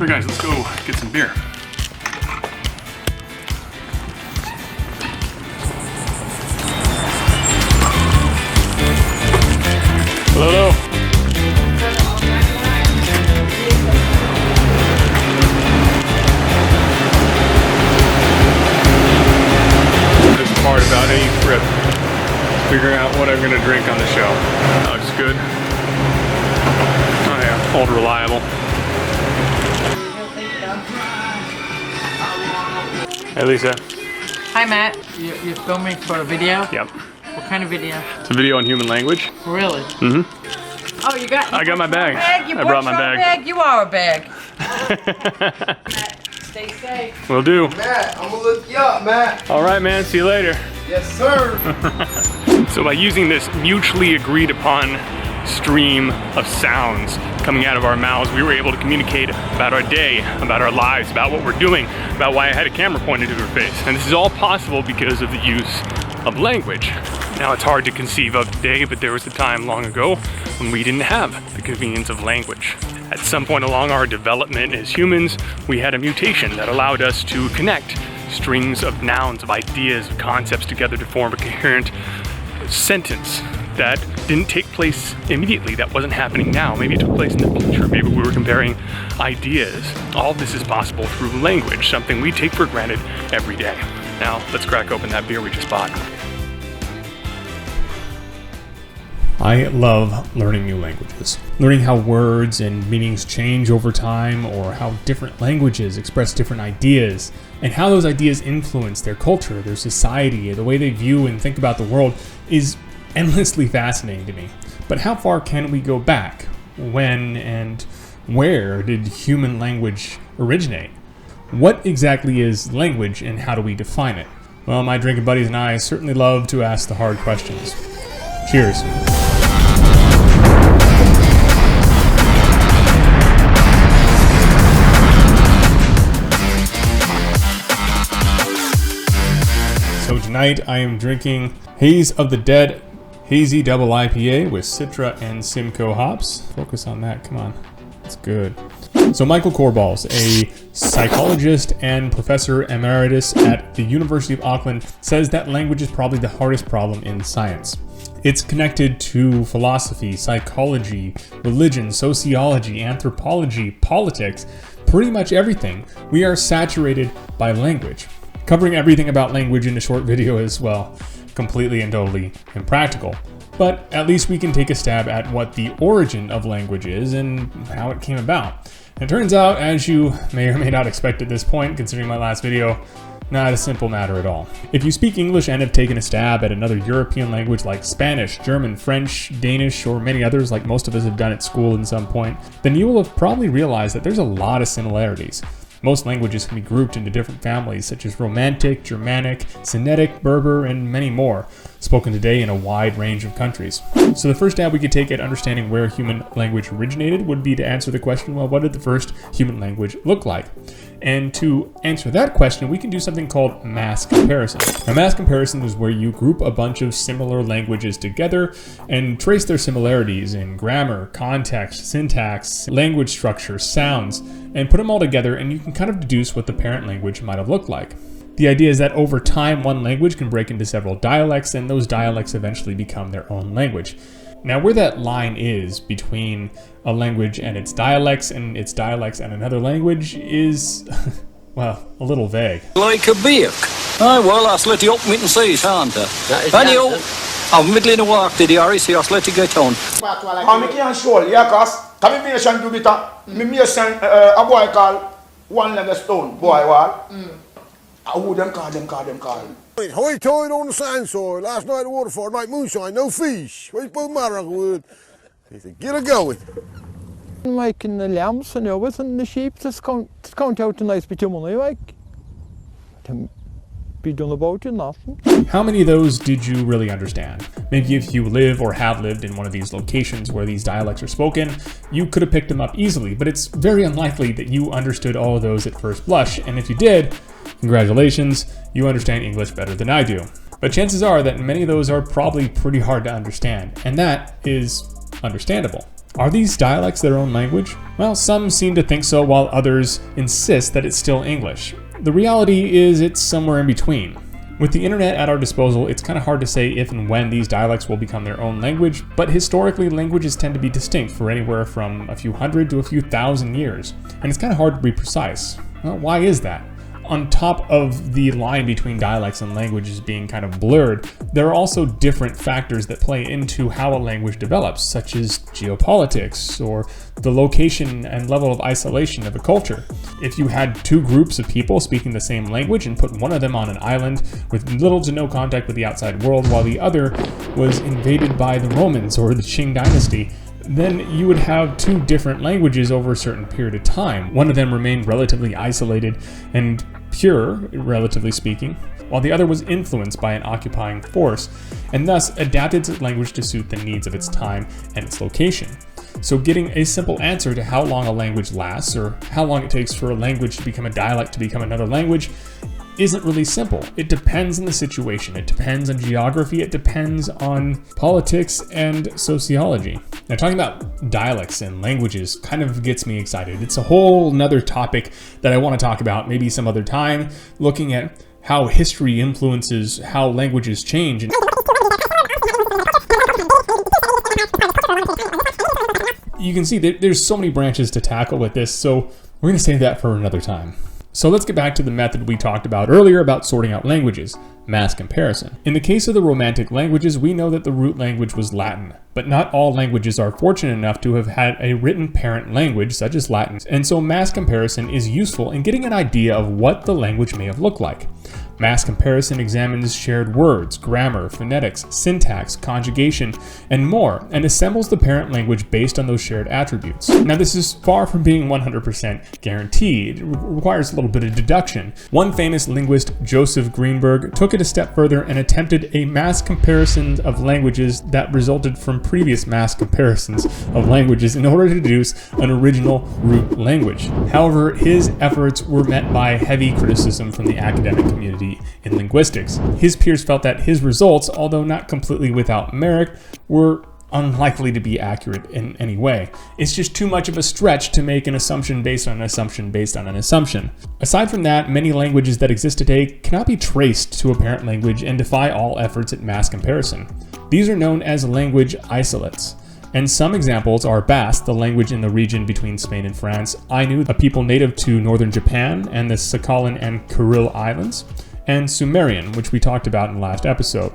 Alright guys, let's go get some beer. Hello. This part about any trip, figuring out what I'm going to drink on the show. That looks good. Oh yeah, old reliable. Hey Lisa. Hi Matt. You're filming for a video? Yep. What kind of video? It's a video on human language. Really? Mm-hmm. Oh, I got my bag. You I brought my bag. You are a bag. Matt, stay safe. Will do. Matt, I'm gonna look you up, Matt. All right, man. See you later. Yes, sir. So by using this mutually agreed upon stream of sounds coming out of our mouths, we were able to communicate about our day, about our lives, about what we're doing, about why I had a camera pointed to her face. And this is all possible because of the use of language. Now it's hard to conceive of today, but there was a time long ago when we didn't have the convenience of language. At some point along our development as humans, we had a mutation that allowed us to connect strings of nouns, of ideas, of concepts together to form a coherent sentence that didn't take place immediately. That wasn't happening now. Maybe it took place in the future. Maybe we were comparing ideas. All of this is possible through language, something we take for granted every day. Now, let's crack open that beer we just bought. I love learning new languages. Learning how words and meanings change over time, or how different languages express different ideas, and how those ideas influence their culture, their society, the way they view and think about the world is endlessly fascinating to me. But how far can we go back? When and where did human language originate? What exactly is language and how do we define it? Well, my drinking buddies and I certainly love to ask the hard questions. Cheers. So tonight I am drinking Haze of the Dead Hazy Double IPA with Citra and Simcoe hops. Focus on that, come on. That's good. So Michael Corballs, a psychologist and professor emeritus at the University of Auckland, says that language is probably the hardest problem in science. It's connected to philosophy, psychology, religion, sociology, anthropology, politics, pretty much everything. We are saturated by language. Covering everything about language in a short video is, well, completely and totally impractical. But at least we can take a stab at what the origin of language is and how it came about. It turns out, as you may or may not expect at this point, considering my last video, not a simple matter at all. If you speak English and have taken a stab at another European language like Spanish, German, French, Danish, or many others like most of us have done at school at some point, then you will have probably realized that there's a lot of similarities. Most languages can be grouped into different families such as Romantic, Germanic, Semitic, Berber, and many more, spoken today in a wide range of countries. So the first stab we could take at understanding where human language originated would be to answer the question, well, what did the first human language look like? And to answer that question, we can do something called mass comparison. Now, mass comparison is where you group a bunch of similar languages together and trace their similarities in grammar, context, syntax, language structure, sounds, and put them all together, and you can kind of deduce what the parent language might have looked like. The idea is that over time, one language can break into several dialects, and those dialects eventually become their own language. Now, where that line is between a language and its dialects and another language is, well, a little vague. Like a beak. Aye, well, I slit you up mit en sis, aren't I? Anyhow, I'm middling the work to the RC, I slit you get on. I'm making sure, yeah, cause communication do better. Me send a boy called One Leg Stone, boy, what? I would them call. High tide on the sand soil, last night the waterfall, night moonshine, no fish. Where's Bob Marrow? He said, get her going. Making the lambs and the and the sheep, just count out a nice bit of money, like. To be done about it, nothing. How many of those did you really understand? Maybe if you live or have lived in one of these locations where these dialects are spoken, you could have picked them up easily, but it's very unlikely that you understood all of those at first blush, and if you did, congratulations, you understand English better than I do. But chances are that many of those are probably pretty hard to understand, and that is understandable. Are these dialects their own language? Well, some seem to think so, while others insist that it's still English. The reality is it's somewhere in between. With the internet at our disposal, it's kind of hard to say if and when these dialects will become their own language, but historically languages tend to be distinct for anywhere from a few hundred to a few thousand years, and it's kind of hard to be precise. Well, why is that? On top of the line between dialects and languages being kind of blurred, there are also different factors that play into how a language develops, such as geopolitics or the location and level of isolation of a culture. If you had two groups of people speaking the same language and put one of them on an island with little to no contact with the outside world while the other was invaded by the Romans or the Qing dynasty, then you would have two different languages over a certain period of time. One of them remained relatively isolated and pure, relatively speaking, while the other was influenced by an occupying force, and thus adapted its language to suit the needs of its time and its location. So getting a simple answer to how long a language lasts, or how long it takes for a language to become a dialect to become another language, isn't really simple. It depends on the situation, it depends on geography, it depends on politics and sociology. Now, talking about dialects and languages kind of gets me excited. It's a whole nother topic that I want to talk about maybe some other time, looking at how history influences how languages change. And you can see that there's so many branches to tackle with this, so we're going to save that for another time. So let's get back to the method we talked about earlier about sorting out languages, mass comparison. In the case of the Romantic languages, we know that the root language was Latin, but not all languages are fortunate enough to have had a written parent language such as Latin, and so mass comparison is useful in getting an idea of what the language may have looked like. Mass comparison examines shared words, grammar, phonetics, syntax, conjugation, and more, and assembles the parent language based on those shared attributes. Now, this is far from being 100% guaranteed. It requires a little bit of deduction. One famous linguist, Joseph Greenberg, took it a step further and attempted a mass comparison of languages that resulted from previous mass comparisons of languages in order to deduce an original root language. However, his efforts were met by heavy criticism from the academic community in linguistics. His peers felt that his results, although not completely without merit, were unlikely to be accurate in any way. It's just too much of a stretch to make an assumption based on an assumption based on an assumption. Aside from that, many languages that exist today cannot be traced to a parent language and defy all efforts at mass comparison. These are known as language isolates. And some examples are Basque, the language in the region between Spain and France, Ainu, a people native to northern Japan and the Sakhalin and Kuril Islands, and Sumerian, which we talked about in the last episode.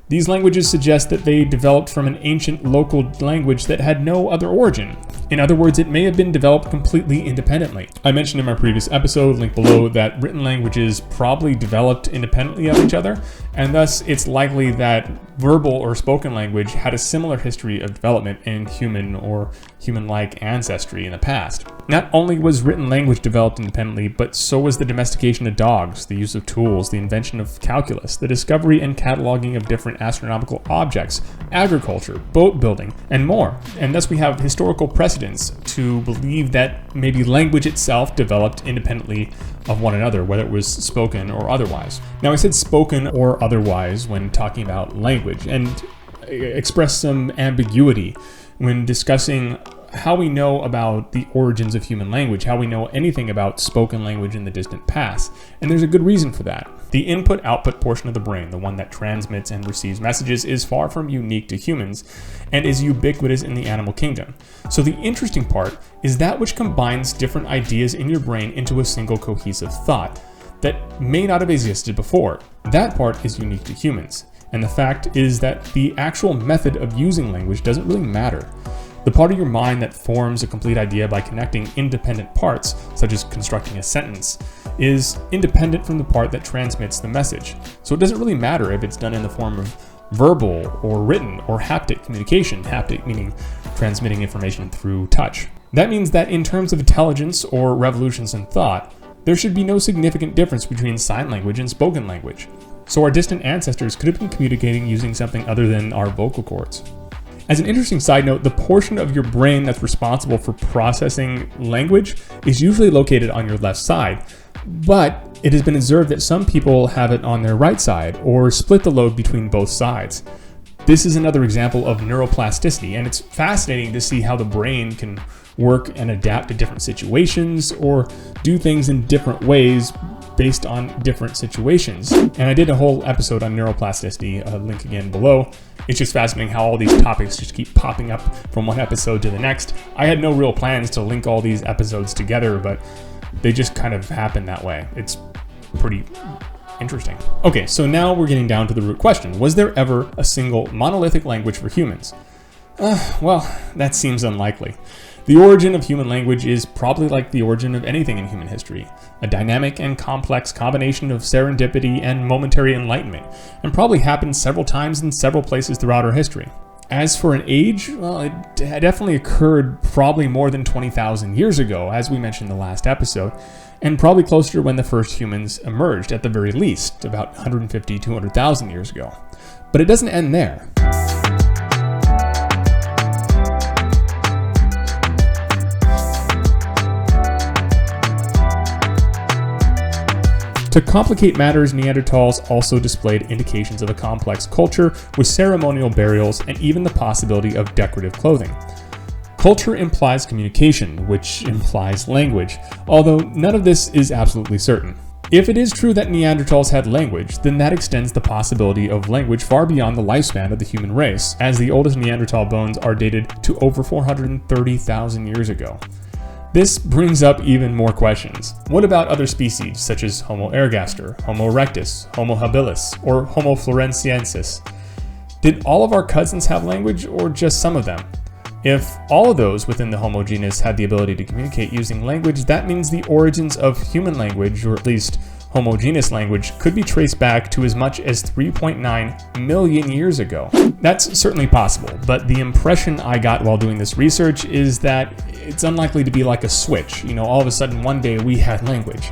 These languages suggest that they developed from an ancient local language that had no other origin. In other words, it may have been developed completely independently. I mentioned in my previous episode, linked below, that written languages probably developed independently of each other, and thus it's likely that verbal or spoken language had a similar history of development in human or human-like ancestry in the past. Not only was written language developed independently, but so was the domestication of dogs, the use of tools, the invention of calculus, the discovery and cataloging of different astronomical objects, agriculture, boat building, and more. And thus we have historical precedents to believe that maybe language itself developed independently of one another, whether it was spoken or otherwise. Now, I said spoken or otherwise when talking about language, and express some ambiguity when discussing how we know about the origins of human language, how we know anything about spoken language in the distant past. And there's a good reason for that. The input-output portion of the brain, the one that transmits and receives messages, is far from unique to humans and is ubiquitous in the animal kingdom. So the interesting part is that which combines different ideas in your brain into a single cohesive thought that may not have existed before. That part is unique to humans. And the fact is that the actual method of using language doesn't really matter. The part of your mind that forms a complete idea by connecting independent parts, such as constructing a sentence, is independent from the part that transmits the message. So it doesn't really matter if it's done in the form of verbal or written or haptic communication, haptic meaning transmitting information through touch. That means that in terms of intelligence or revolutions in thought, there should be no significant difference between sign language and spoken language. So our distant ancestors could have been communicating using something other than our vocal cords. As an interesting side note, the portion of your brain that's responsible for processing language is usually located on your left side, but it has been observed that some people have it on their right side or split the load between both sides. This is another example of neuroplasticity, and it's fascinating to see how the brain can work and adapt to different situations or do things in different ways based on different situations. And I did a whole episode on neuroplasticity, link again below. It's just fascinating how all these topics just keep popping up from one episode to the next. I had no real plans to link all these episodes together, but they just kind of happen that way. It's pretty interesting. Okay, so now we're getting down to the root question. Was there ever a single monolithic language for humans? Well, that seems unlikely. The origin of human language is probably like the origin of anything in human history, a dynamic and complex combination of serendipity and momentary enlightenment, and probably happened several times in several places throughout our history. As for an age, well, it definitely occurred probably more than 20,000 years ago, as we mentioned in the last episode, and probably closer to when the first humans emerged, at the very least, about 150, 200,000 years ago. But it doesn't end there. To complicate matters, Neanderthals also displayed indications of a complex culture with ceremonial burials and even the possibility of decorative clothing. Culture implies communication, which implies language, although none of this is absolutely certain. If it is true that Neanderthals had language, then that extends the possibility of language far beyond the lifespan of the human race, as the oldest Neanderthal bones are dated to over 430,000 years ago. This brings up even more questions. What about other species such as Homo ergaster, Homo erectus, Homo habilis, or Homo floresiensis? Did all of our cousins have language, or just some of them? If all of those within the Homo genus had the ability to communicate using language, that means the origins of human language, or at least Homo genus language, could be traced back to as much as 3.9 million years ago. That's certainly possible, but the impression I got while doing this research is that it's unlikely to be like a switch. All of a sudden one day we had language.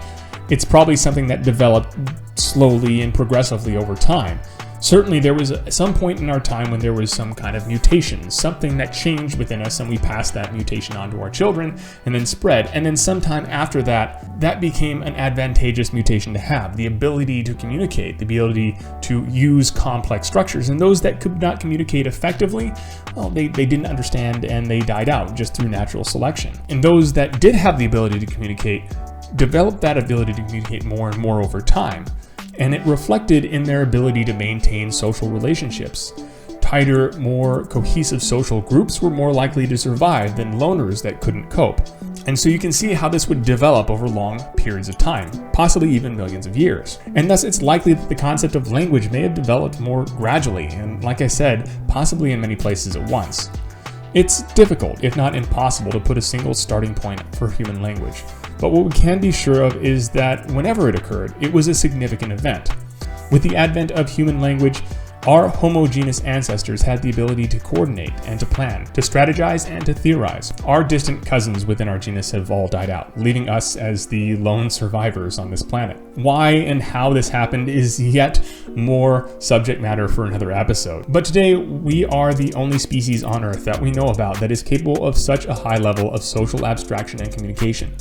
It's probably something that developed slowly and progressively over time. Certainly there was some point in our time when there was some kind of mutation, something that changed within us, and we passed that mutation on to our children and then spread. And then sometime after that, that became an advantageous mutation to have, the ability to communicate, the ability to use complex structures. And those that could not communicate effectively, well, they didn't understand and they died out just through natural selection. And those that did have the ability to communicate developed that ability to communicate more and more over time. And it reflected in their ability to maintain social relationships. Tighter, more cohesive social groups were more likely to survive than loners that couldn't cope. And so you can see how this would develop over long periods of time, possibly even millions of years. And thus it's likely that the concept of language may have developed more gradually, and like I said, possibly in many places at once. It's difficult, if not impossible, to put a single starting point for human language. But what we can be sure of is that whenever it occurred, it was a significant event. With the advent of human language, our homogeneous ancestors had the ability to coordinate and to plan, to strategize and to theorize. Our distant cousins within our genus have all died out, leaving us as the lone survivors on this planet. Why and how this happened is yet more subject matter for another episode. But today, we are the only species on Earth that we know about that is capable of such a high level of social abstraction and communication.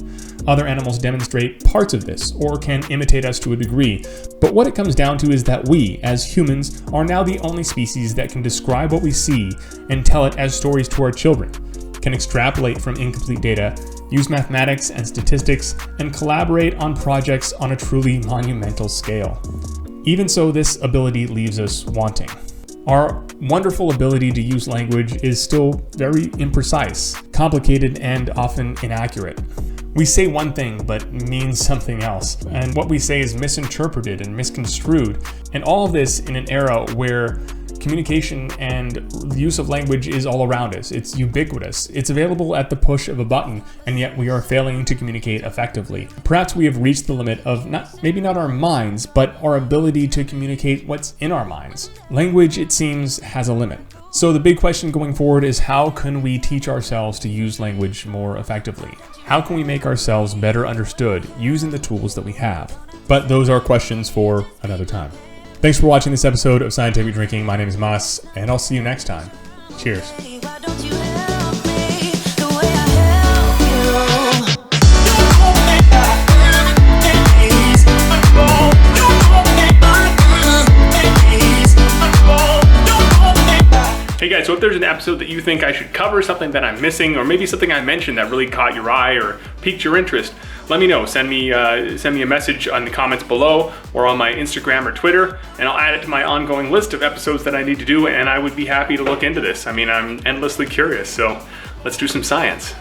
Other animals demonstrate parts of this, or can imitate us to a degree, but what it comes down to is that we, as humans, are now the only species that can describe what we see and tell it as stories to our children, can extrapolate from incomplete data, use mathematics and statistics, and collaborate on projects on a truly monumental scale. Even so, this ability leaves us wanting. Our wonderful ability to use language is still very imprecise, complicated, and often inaccurate. We say one thing, but mean something else. And what we say is misinterpreted and misconstrued. And all of this in an era where communication and the use of language is all around us. It's ubiquitous. It's available at the push of a button, and yet we are failing to communicate effectively. Perhaps we have reached the limit of maybe not our minds, but our ability to communicate what's in our minds. Language, it seems, has a limit. So the big question going forward is, how can we teach ourselves to use language more effectively? How can we make ourselves better understood using the tools that we have? But those are questions for another time. Thanks for watching this episode of Scientific Drinking. My name is Mas, and I'll see you next time. Cheers. so if there's an episode that you think I should cover, something that I'm missing, or maybe something I mentioned that really caught your eye or piqued your interest, let me know. Send me a message on the comments below or on my Instagram or Twitter, and I'll add it to my ongoing list of episodes that I need to do, and I would be happy to look into this. I mean, I'm endlessly curious, so let's do some science.